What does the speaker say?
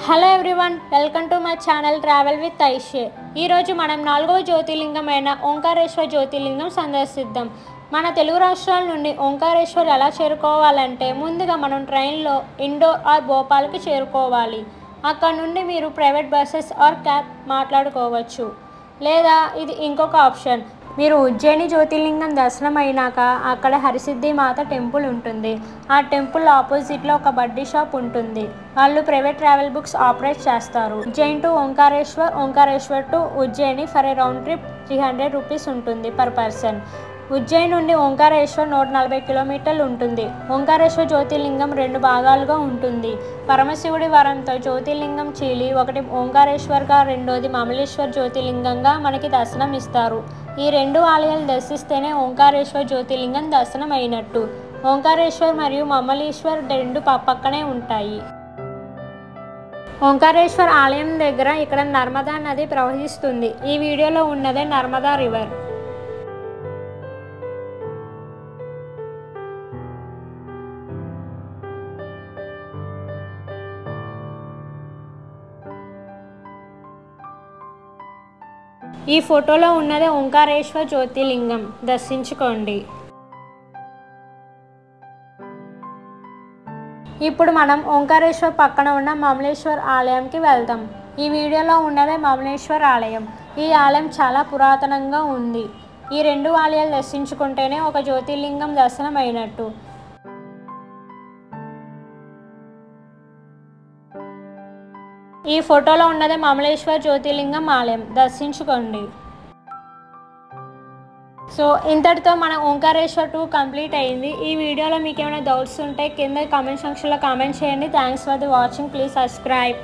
Hello everyone, welcome to my channel travel with Aishe. ఈరోజు మనం 4వ జ్యోతిర్లింగమైన ఓంకారేశ్వర జ్యోతిర్లింగం సందర్శిద్దాం. మన తెలుగు రాష్ట్రాల నుండి ఓంకారేశ్వర్ ఎలా చేరుకోవాలంటే ముందుగా మనం ట్రైన్లో ఇండోర్ ఆర్ భోపాల్కి చేరుకోవాలి. అక్కడ నుండి మీరు ప్రైవేట్ బస్సెస్ ఆర్ క్యాబ్ మాట్లాడుకోవచ్చు. లేదా ఇది ఇంకొక ఆప్షన్, మీరు ఉజ్జయిని జ్యోతిర్లింగం దర్శనం అయినాక అక్కడ హరిసిద్ధి మాత టెంపుల్ ఉంటుంది. ఆ టెంపుల్ ఆపోజిట్లో ఒక బడ్డీ షాప్ ఉంటుంది. వాళ్ళు ప్రైవేట్ ట్రావెల్ బుక్స్ ఆపరేట్ చేస్తారు. Ujjain to Omkareshwar, Omkareshwar to Ujjaini for a round trip 300 rupees ఉంటుంది పర్ పర్సన్. ఉజ్జయిన్ నుండి ఓంకారేశ్వర్ 140 కిలోమీటర్లు ఉంటుంది. ఓంకారేశ్వర జ్యోతిర్లింగం 2 భాగాలుగా ఉంటుంది. పరమశివుడి వరంతో జ్యోతిర్లింగం చీలి ఒకటి ఓంకారేశ్వర్గా, రెండోది మమలేశ్వర్ జ్యోతిర్లింగంగా మనకి దర్శనం ఇస్తారు. ఈ 2 ఆలయాలు దర్శిస్తేనే ఓంకారేశ్వర జ్యోతిర్లింగం దర్శనం అయినట్టు. ఓంకారేశ్వర్ మరియు మమలేశ్వర్ 2 పక్కనే ఉంటాయి. ఓంకారేశ్వర్ ఆలయం దగ్గర ఇక్కడ నర్మదా నది ప్రవహిస్తుంది. ఈ వీడియోలో ఉన్నదే నర్మదా రివర్. ఈ ఫోటోలో ఉన్నదే ఓంకారేశ్వర జ్యోతిర్లింగం, దర్శించుకోండి. ఇప్పుడు మనం ఓంకారేశ్వర్ పక్కన ఉన్న మమలేశ్వర్ ఆలయంకి వెళ్దాం. ఈ వీడియోలో ఉన్నదే మమలేశ్వర్ ఆలయం. ఈ ఆలయం చాలా పురాతనంగా ఉంది. ఈ 2 ఆలయాలు దర్శించుకుంటేనే ఒక జ్యోతిర్లింగం దర్శనం అయినట్టు. ఈ ఫోటోలో ఉన్నదే మమలేశ్వర్ జ్యోతిర్లింగం ఆలయం, దర్శించుకోండి. సో ఇంతటితో మన ఓంకారేశ్వర్ 2 కంప్లీట్ అయింది. ఈ వీడియోలో మీకు ఏమైనా డౌట్స్ ఉంటే కింద కామెంట్ సెక్షన్లో కామెంట్ చేయండి. Thanks for the watching. Please subscribe.